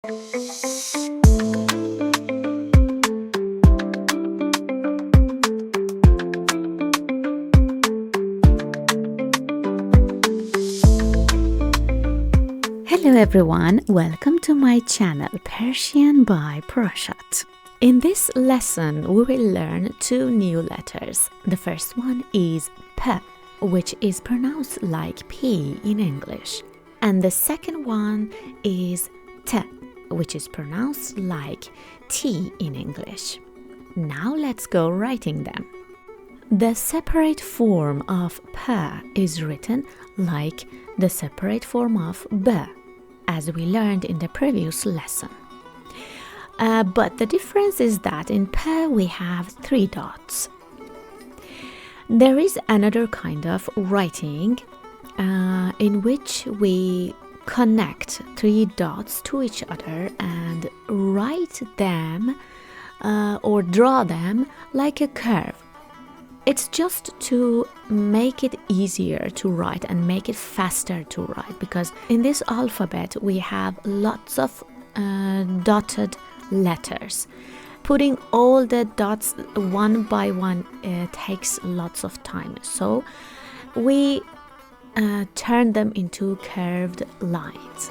Hello everyone, welcome to my channel Persian by Proshat. In this lesson, we will learn two new letters. The first one is P, which is pronounced like P in English. And the second one is T, which is pronounced like T in English. Now let's go writing them. The separate form of P is written like the separate form of B, as we learned in the previous lesson. But the difference is that in P we have 3 dots. There is another kind of writing in which we connect 3 dots to each other and write them or draw them like a curve. It's just to make it easier to write and make it faster to write, because in this alphabet we have lots of dotted letters. Putting all the dots one by one takes lots of time, so we turn them into curved lines.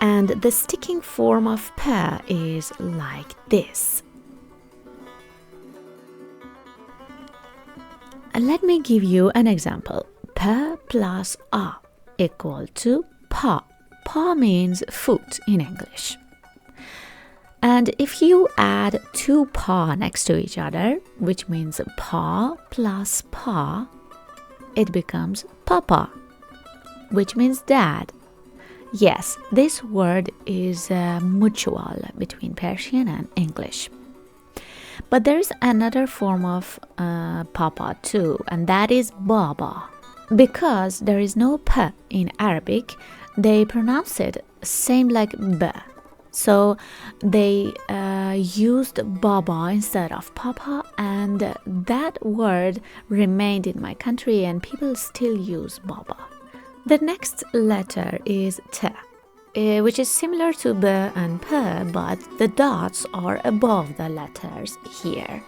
And the sticking form of P is like this. Let me give you an example. P plus A equal to pa. Pa means foot in English. And if you add 2 pa next to each other, which means pa plus pa, it becomes papa, which means dad. Yes, this word is mutual between Persian and English. But there is another form of papa too, and that is baba. Because there is no p in Arabic, they pronounce it same like b. So they used baba instead of papa, and that word remained in my country and people still use baba. The next letter is T, which is similar to B and P, but the dots are above the letters here.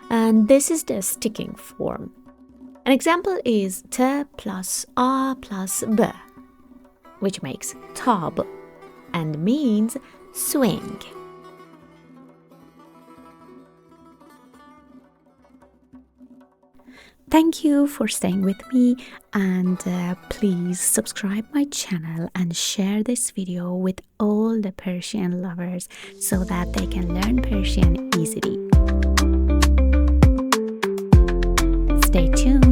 And this is the sticking form. An example is T plus A plus B, which makes tab and means swing. Thank you for staying with me, and please subscribe my channel and share this video with all the Persian lovers so that they can learn Persian easily. Stay tuned.